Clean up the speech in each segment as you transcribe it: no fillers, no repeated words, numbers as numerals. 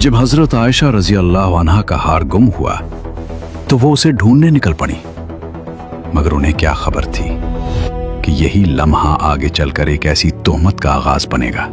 जब हजरत आयशा रजी अल्लाह अन्हा का हार गुम हुआ तो वो उसे ढूंढने निकल पड़ी, मगर उन्हें क्या खबर थी कि यही लम्हा आगे चलकर एक ऐसी तोहमत का आगाज बनेगा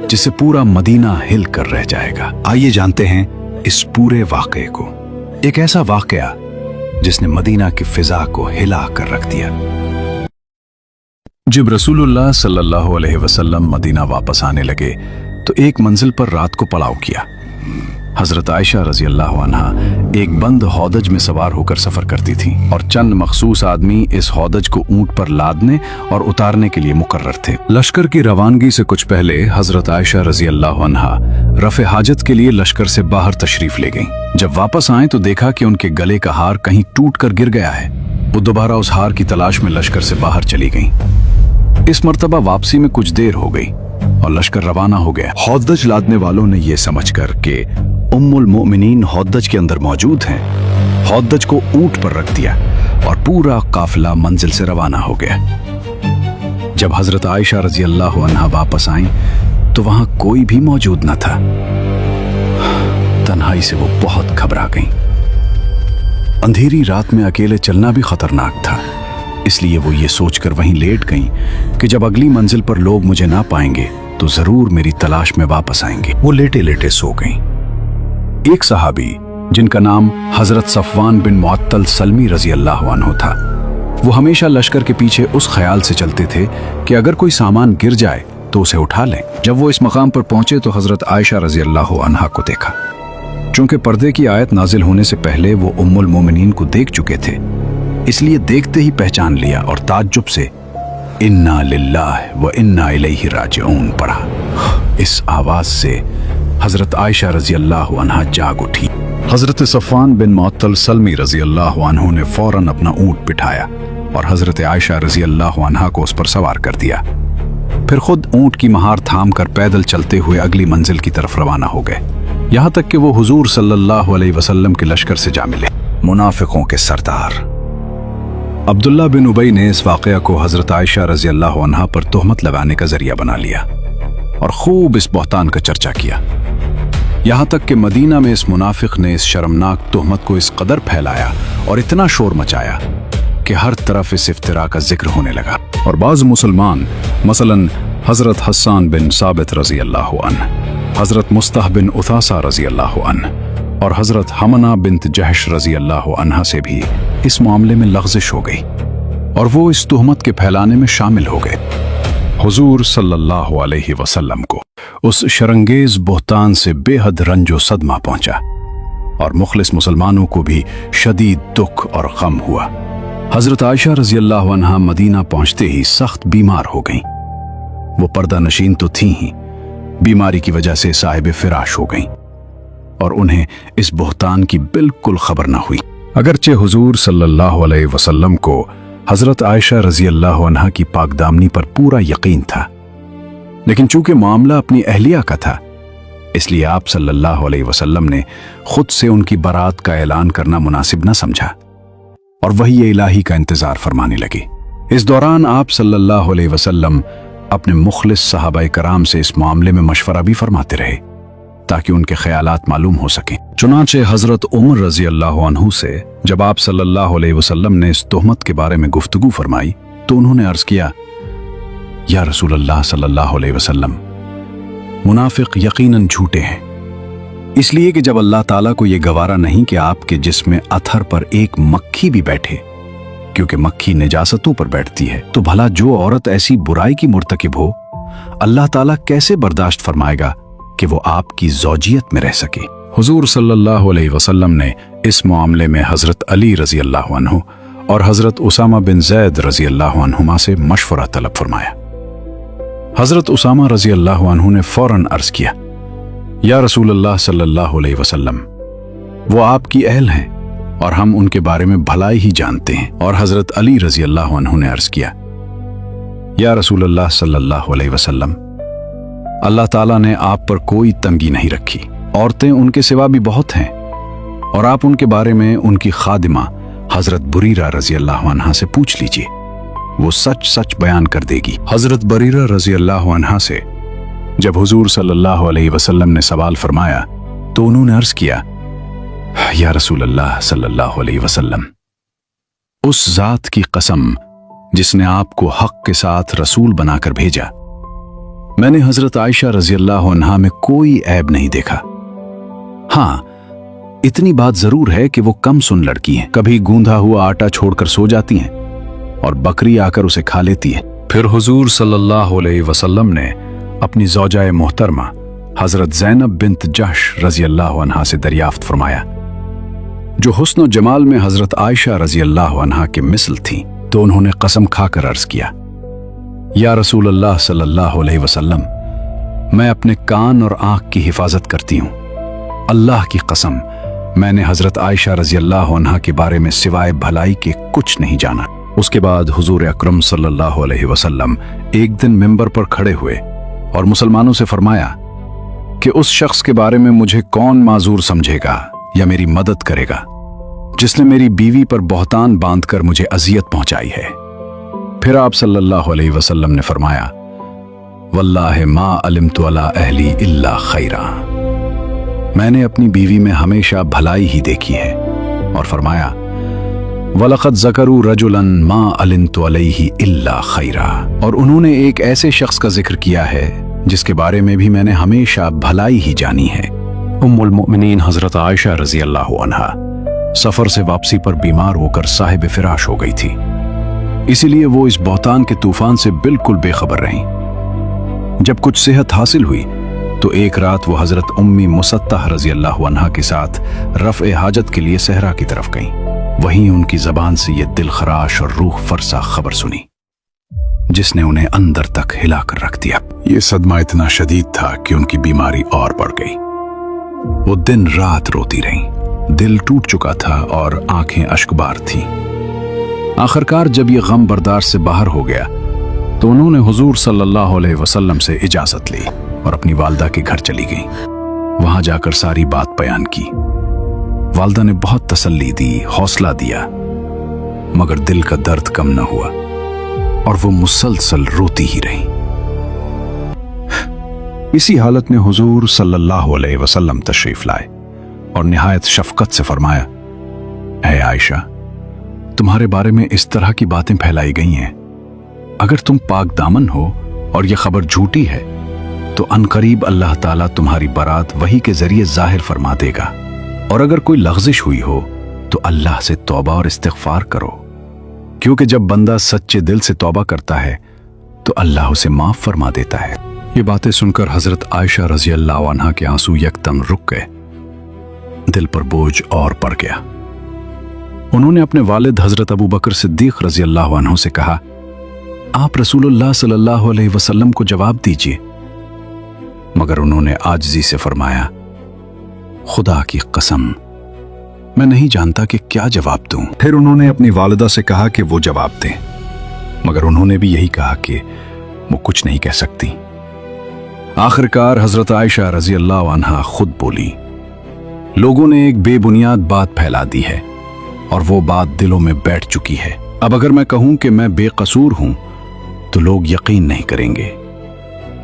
जिससे पूरा मदीना हिल कर रह जाएगा। आइए जानते हैं इस पूरे वाकये को, एक ऐसा वाकया जिसने मदीना की फिजा को हिला कर रख दिया। जब रसूलुल्लाह सल्लल्लाहु अलैहि वसल्लम मदीना वापस आने लगे तो एक मंजिल पर रात को पड़ाव किया। हजरत आयशा रजी अल्लाह अन्हा एक बंद हौदज में सवार होकर सफर करती थी और चंद मखसूस आदमी इस हौदज को ऊंट पर लादने और उतारने के लिए मुकर्रर थे। लश्कर की रवानगी से कुछ पहले हजरत आयशा रजी अल्लाह अन्हा रफ़े हाजत के लिए लश्कर से बाहर तशरीफ ले गईं। जब वापस आए तो देखा कि उनके गले का हार कहीं टूट कर गिर गया है। वो दोबारा उस हार की तलाश में लश्कर से बाहर चली गईं। इस मर्तबा वापसी में कुछ देर हो गई और लश्कर रवाना हो गया। हौदज लादने वालों ने यह समझकर कि उम्मुल मोमिनीन हौदज के अंदर मौजूद हैं, हौदज को ऊंट पर रख दिया और पूरा काफिला मंजिल से रवाना हो गया। जब हजरत आयशा रजी अल्लाह अन्हा वापस आईं तो वहां कोई भी मौजूद न था। तन्हाई से वो बहुत घबरा गईं। अंधेरी रात में अकेले चलना भी खतरनाक था, इसलिए वो ये सोचकर वहीं लेट गईं कि जब अगली मंजिल पर लोग मुझे ना पाएंगे तो जरूर मेरी तलाश में वापस आएंगे। वो लेटे लेटे सो गईं। एक सहाबी जिनका नाम हजरत सफवान बिन मुअत्तल सलमी रजी अल्लाह अन्हु था, वो हमेशा लश्कर के पीछे उस ख्याल से चलते थे कि अगर कोई सामान गिर जाए तो उसे उठा लें। जब वो इस मकाम पर पहुंचे तो हजरत आयशा रजी अल्लाह अन्हा को देखा। चूंकि पर्दे की आयत नाजिल होने से पहले वो उम्मुल मोमिनीन को देख चुके थे, इसलिए देखते ही पहचान लिया और ताज्जुब से इन्ना लिल्लाह व इन्ना इलैहि राजिऊन पढ़ा। इस आवाज से हजरत आयशा रजी अल्लाह अन्हा जाग उठी। हजरत सफवान बिन मुअत्तल सलमी रजी अल्लाह अन्हु ने फौरन अपना ऊंट बिठाया और हजरत आयशा रजी अल्लाह अन्हा को उस पर सवार कर दिया। फिर खुद ऊंट की महार थाम कर पैदल चलते हुए अगली मंजिल की तरफ रवाना हो गए, यहां तक कि वो हुजूर सल्लल्लाहु अलैहि वसल्लम के लश्कर से जा मिले। मुनाफिकों के सरदार अब्दुल्ला बिन उबई ने इस वाकया को हजरत आयशा रजी अल्लाह अन्हा पर तोहमत लगाने का जरिया बना लिया और खूब इस बहतान का चर्चा किया। यहां तक कि मदीना में इस मुनाफिक ने इस शर्मनाक तोहमत को इस कदर फैलाया और इतना शोर मचाया कि हर तरफ इस इफ्तिरा का जिक्र होने लगा। और बाज़ मुसलमान मसलन हजरत हस्सान बिन साबित रजी अल्लाह अन्ह, हजरत मुस्तह बिन उथासा रजी अल्लाह अन्ह और हजरत हमना बिन्त जहश रजी अल्लाह अन्हा से भी इस मामले में लग़ज़िश हो गई और वो इस तुहमत के फैलाने में शामिल हो गए। हुजूर सल्लल्लाहु अलैहि वसल्लम को उस शरंगेज बहतान से बेहद रंजो सदमा पहुंचा और मुखलिस मुसलमानों को भी शदीद दुख और गम हुआ। हजरत आयशा रजी अल्लाह अन्हा मदीना पहुंचते ही सख्त बीमार हो गईं। वो पर्दा नशीन तो थी ही, बीमारी की वजह से साहिब फिराश हो गईं और उन्हें इस बहतान की बिल्कुल खबर न हुई। अगरचे हुजूर सल्लल्लाहु अलैहि वसल्लम को हजरत आयशा रजी अल्लाह अन्हा की पाकदामनी पर पूरा यकीन था, लेकिन चूंकि मामला अपनी अहलिया का था, इसलिए आप सल्लल्लाहु अलैहि वसल्लम ने खुद से उनकी बरात का ऐलान करना मुनासिब न समझा और वही इलाही का इंतजार फरमाने लगे। इस दौरान आप सल्लल्लाहु अलैहि वसल्लम अपने मुखलिस सहाबाए कराम से इस मामले में मशवरा भी फरमाते रहे ताकि उनके ख्यालात मालूम हो सकें। चुनांचे हजरत उमर रजी अल्लाह अन्हु से जब आप सल्लल्लाहु अलैहि वसल्लम ने इस तोहमत के बारे में गुफ्तगू फरमाई तो उन्होंने अर्ज किया, या रसूल अल्लाह सल्लल्लाहु अलैहि वसल्लम, मुनाफिक यकीनन झूठे हैं, इसलिए कि जब अल्लाह ताला को यह गवारा नहीं कि आपके जिस्म अथर पर एक मक्खी भी बैठे, क्योंकि मक्खी निजासतों पर बैठती है, तो भला जो औरत ऐसी बुराई की मुर्तकिब हो, अल्लाह ताला कैसे बर्दाश्त फरमाएगा कि वो आपकी ज़ौजियत में रह सके। हुजूर सल्लल्लाहु अलैहि वसल्लम ने इस मामले में हजरत अली रजी अल्लाह अन्हु और हजरत उसामा बिन ज़ैद रजी अल्लाह अन्हुमा से मशवरा तलब फरमाया। हजरत उसामा रजी अल्लाह अन्हु ने फौरन अर्ज किया, या रसूल अल्लाह सल्लल्लाहु अलैहि वसल्लम, वो आपकी अहल हैं और हम उनके बारे में भलाई ही जानते हैं। और हजरत अली रजी अल्लाह अन्हु ने अर्ज किया, या रसूल अल्लाह सल्लल्लाहु अलैहि वसल्लम, अल्लाह ताला ने आप पर कोई तंगी नहीं रखी, औरतें उनके सिवा भी बहुत हैं और आप उनके बारे में उनकी खादिमा हजरत बुरीरा रजी अल्लाह अन्हा से पूछ लीजिए, वो सच सच बयान कर देगी। हजरत बरीरा रजी अल्लाह अन्हा से जब हुजूर सल्लल्लाहु अलैहि वसल्लम ने सवाल फरमाया तो उन्होंने अर्ज किया, या रसूल अल्लाह सल्लल्लाहु अलैहि वसल्लम, उस जात की कसम जिसने आपको हक के साथ रसूल बनाकर भेजा, मैंने हजरत आयशा रजी अल्लाह अन्हा में कोई ऐब नहीं देखा। हाँ, इतनी बात जरूर है कि वो कम सुन लड़की हैं, कभी गूंधा हुआ आटा छोड़कर सो जाती हैं और बकरी आकर उसे खा लेती है। फिर हुजूर सल्लल्लाहु अलैहि वसल्लम ने अपनी ज़ौजाए मोहतरमा हजरत ज़ैनब बिन्त जहश रजी अल्लाह अन्हा से दरियाफ्त फरमाया, जो हुस्न और जमाल में हजरत आयशा रजी अल्लाह अन्हा के मिसल थी। तो उन्होंने कसम खाकर अर्ज किया, या रसूल अल्लाह सल्लल्लाहु अलैहि वसल्लम, मैं अपने कान और आंख की हिफाजत करती हूँ। अल्लाह की कसम, मैंने हजरत आयशा रजी अल्लाह अन्हा के बारे में सिवाय भलाई के कुछ नहीं जाना। उसके बाद हुजूर अकरम सल्लल्लाहु अलैहि वसल्लम एक दिन मिंबर पर खड़े हुए और मुसलमानों से फरमाया कि उस शख्स के बारे में मुझे कौन माजूर समझेगा या मेरी मदद करेगा जिसने मेरी बीवी पर बहतान बांधकर मुझे अजियत पहुंचाई है। फिर आप सल्लल्लाहु अलैहि वसल्लम ने फरमाया, वल्लाहि मा अलिमतु अला अहली इल्ला खैरा, मैंने अपनी बीवी में हमेशा भलाई ही देखी है। और फरमाया, वलक़द ज़करू रजुलन मा अलिमतु अलैहि इल्ला खैरा, और उन्होंने एक ऐसे शख्स का जिक्र किया है जिसके बारे में भी मैंने हमेशा भलाई ही जानी है। उम्मुल मोमिनीन हजरत आयशा रजी अल्लाह अन्हा सफर से वापसी पर बीमार होकर साहिब फिराश हो गई थी, इसीलिए वो इस बहतान के तूफान से बिल्कुल बेखबर रहीं। जब कुछ सेहत हासिल हुई तो एक रात वो हजरत उम्मी मुसत्तह रजी अल्लाह अन्हा के साथ रफ़ हाजत के लिए सहरा की तरफ गईं। वहीं उनकी जबान से ये दिल खराश और रूह फरसा खबर सुनी जिसने उन्हें अंदर तक हिलाकर रख दिया। ये सदमा इतना शदीद था कि उनकी बीमारी और बढ़ गई। वो दिन रात रोती रहीं, दिल टूट चुका था और आंखें अश्कबार थीं। आखिरकार जब ये गम बर्दाश्त से बाहर हो गया तो उन्होंने हुजूर सल्लल्लाहु अलैहि वसल्लम से इजाजत ली और अपनी वालदा के घर चली गईं। वहां जाकर सारी बात बयान की। वालदा ने बहुत तसल्ली दी, हौसला दिया, मगर दिल का दर्द कम न हुआ और वो मुसलसल रोती ही रही। इसी हालत में हुजूर सल्लल्लाहु अलैहि वसल्लम तशरीफ लाए और निहायत शफकत से फरमाया, ऐ आयशा, तुम्हारे बारे में इस तरह की बातें फैलाई गई हैं, अगर तुम पाक दामन हो और यह खबर झूठी है तो अनकरीब अल्लाह ताला तुम्हारी बारात वही के जरिए जाहिर फरमा देगा, और अगर कोई लग़ज़िश हुई हो तो अल्लाह से तौबा और इस्तिग़फ़ार करो, क्योंकि जब बंदा सच्चे दिल से तौबा करता है तो अल्लाह उसे माफ फरमा देता है। ये बातें सुनकर हजरत आयशा रजी अल्लाह अन्हा के आंसू यकदम रुक गए। दिल पर बोझ और पड़ गया। उन्होंने अपने वालिद हजरत अबू बकर सिद्दीक रजी अल्लाह अन्हु से कहा, आप रसूलुल्लाह सल्लल्लाहु अलैहि वसल्लम को जवाब दीजिए। मगर उन्होंने आजिज़ी से फरमाया, खुदा की कसम, मैं नहीं जानता कि क्या जवाब दूं। फिर उन्होंने अपनी वालिदा से कहा कि वो जवाब दें, मगर उन्होंने भी यही कहा कि वो कुछ नहीं कह सकती। आखिरकार हजरत आयशा रजी अल्लाह अन्हा खुद बोली, लोगों ने एक बेबुनियाद बात फैला दी है और वो बात दिलों में बैठ चुकी है। अब अगर मैं कहूं कि मैं बेकसूर हूं तो लोग यकीन नहीं करेंगे,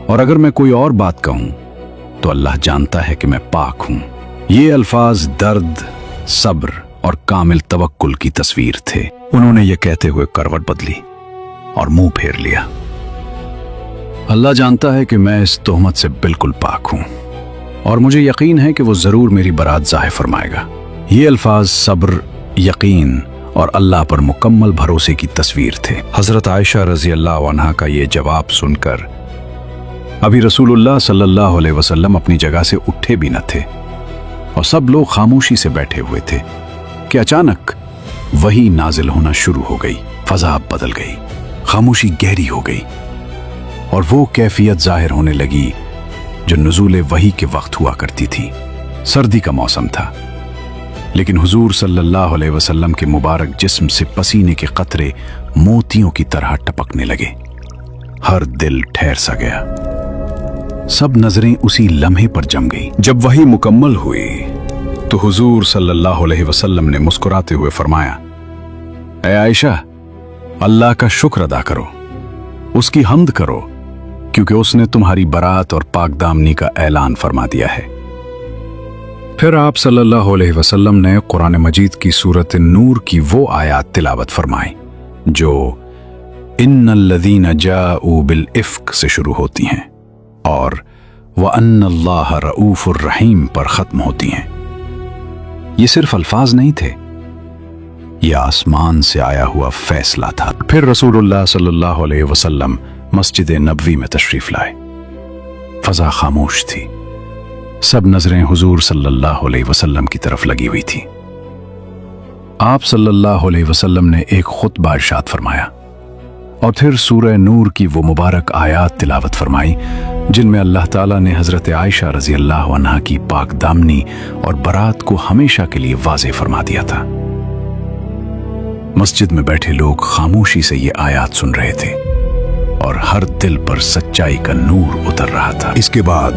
और अगर मैं कोई और बात कहूं तो अल्लाह जानता है कि मैं पाक हूं। ये अल्फाज दर्द, सब्र और कामिल तवक्कुल की तस्वीर थे। उन्होंने ये कहते हुए करवट बदली और मुंह फेर लिया। अल्लाह जानता है कि मैं इस तोहमत से बिल्कुल पाक हूं और मुझे यकीन है कि वो जरूर मेरी बरात ज़ाहिर फरमाएगा। ये अल्फाज सब्र, यकीन और अल्लाह पर मुकम्मल भरोसे की तस्वीर थे। हजरत आयशा रजी अल्लाह अन्हा का ये जवाब सुनकर अभी रसूलुल्लाह सल्लल्लाहु अलैहि वसल्लम अपनी जगह से उठे भी न थे और सब लोग खामोशी से बैठे हुए थे कि अचानक वही नाजिल होना शुरू हो गई। फजा बदल गई, खामोशी गहरी हो गई और वो कैफियत जाहिर होने लगी जो नुज़ूल वही के वक्त हुआ करती थी। सर्दी का मौसम था, लेकिन हुजूर सल्लल्लाहु अलैहि वसल्लम के मुबारक जिस्म से पसीने के कतरे मोतियों की तरह टपकने लगे। हर दिल ठहर सा गया। सब नजरें उसी लम्हे पर जम गई। जब वही मुकम्मल हुई तो हुजूर सल्लल्लाहु अलैहि वसल्लम ने मुस्कुराते हुए फरमाया, ऐ आयशा, अल्लाह का शुक्र अदा करो, उसकी हम्द करो, क्योंकि उसने तुम्हारी बरात और पाकदामनी का ऐलान फरमा दिया है। फिर आप सल्लल्लाहु अलैहि वसल्लम ने कुरान मजीद की सूरत नूर की वो आयात तिलावत फरमाई जो इन्नल्लज़ीना जाऊ बिल इफ्क से शुरू होती हैं और व अन्नल्लाह रऊफुर रहीम पर ख़त्म होती हैं। ये सिर्फ अल्फाज नहीं थे, ये आसमान से आया हुआ फैसला था। फिर रसूलुल्लाह सल्लल्लाहु अलैहि वसल्लम मस्जिद नबवी में तशरीफ लाए। फजा खामोश थी, सब नजरें हुजूर सल्लल्लाहु अलैहि वसल्लम की तरफ लगी हुई थी। आप सल्लल्लाहु अलैहि वसल्लम ने एक खुतबा इरशाद फरमाया और फिर सूरह नूर की वो मुबारक आयात तिलावत फरमाई जिनमें अल्लाह ताला ने हजरत आयशा रजी अल्लाह अन्हा की पाक दामनी और बरात को हमेशा के लिए वाज़े फरमा दिया था। मस्जिद में बैठे लोग खामोशी से ये आयात सुन रहे थे और हर दिल पर सच्चाई का नूर उतर रहा था। इसके बाद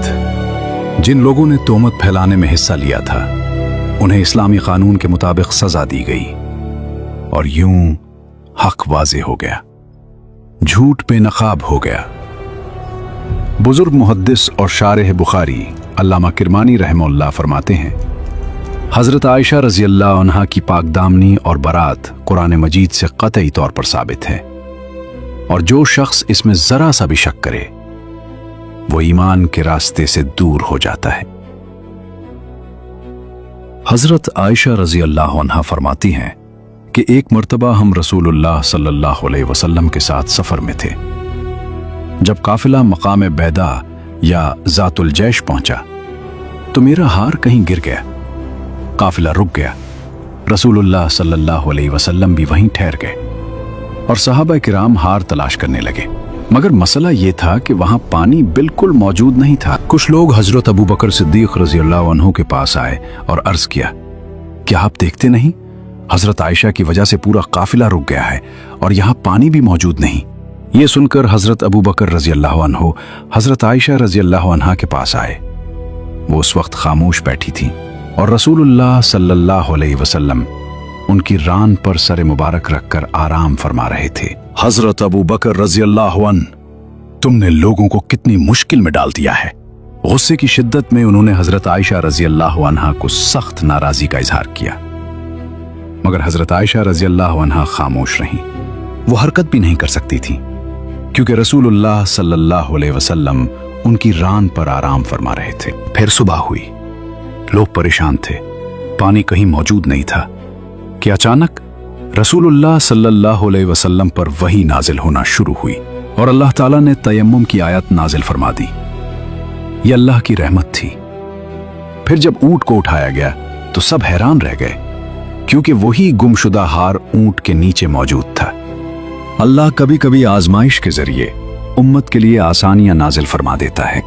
जिन लोगों ने तोहमत फैलाने में हिस्सा लिया था उन्हें इस्लामी कानून के मुताबिक सजा दी गई और यूं हक वाज़े हो गया, झूठ बेनकाब हो गया। बुजुर्ग मुहद्दिस और शारिह बुखारी अल्लामा किरमानी रहमहुल्लाह फरमाते हैं, हजरत आयशा रजी अल्लाह अन्हा की पाक दामनी और बारात कुरान मजीद से कतई तौर पर साबित है और जो शख्स इसमें जरा सा भी शक करे वो ईमान के रास्ते से दूर हो जाता है। हजरत आयशा रजी अल्लाह अन्हा फरमाती हैं कि एक मर्तबा हम रसूलुल्लाह सल्लल्लाहु अलैहि वसल्लम के साथ सफर में थे। जब काफिला मकाम बैदा या जातुल जैश पहुंचा तो मेरा हार कहीं गिर गया। काफिला रुक गया, रसूलुल्लाह सल्लल्लाहु अलैहि वसल्लम भी वहीं ठहर गए और सहाबा किराम हार तलाश करने लगे। मगर मसला ये था कि वहां पानी बिल्कुल मौजूद नहीं था। कुछ लोग हजरत अबू बकर सिद्दीक रजी अल्लाह अन्हु के पास आए और अर्ज किया, क्या आप देखते नहीं हजरत आयशा की वजह से पूरा काफिला रुक गया है और यहाँ पानी भी मौजूद नहीं। ये सुनकर हजरत अबू बकर रजी अल्लाह अन्हु हजरत आयशा रजी अल्लाह अन्हा के पास आए। वो उस वक्त खामोश बैठी थी और रसूलुल्लाह सल्लल्लाहु अलैहि वसल्लम उनकी रान पर सर मुबारक रखकर आराम फरमा रहे थे। हजरत अबू बकर रजी अल्लाह अन्हु, तुमने लोगों को कितनी मुश्किल में डाल दिया है। गुस्से की शिद्दत में उन्होंने हजरत आयशा रजी अल्लाह अन्हा को सख्त नाराजगी का इजहार किया, मगर हजरत आयशा रजी अल्लाह अन्हा खामोश रहीं। वो हरकत भी नहीं कर सकती थी क्योंकि रसूलुल्लाह सल्लल्लाहु अलैहि वसल्लम उनकी रान पर आराम फरमा रहे थे। फिर सुबह हुई, लोग परेशान थे, पानी कहीं मौजूद नहीं था कि अचानक रसूलुल्लाह सल्लल्लाहु अलैहि वसल्लम पर वही नाजिल होना शुरू हुई और अल्लाह ताला ने तयम्मुम की आयत नाजिल फरमा दी। ये अल्लाह की रहमत थी। फिर जब ऊंट को उठाया गया तो सब हैरान रह गए क्योंकि वही गुमशुदा हार ऊंट के नीचे मौजूद था। अल्लाह कभी कभी आजमाइश के जरिए उम्मत के लिए आसानियां नाजिल फरमा देता है।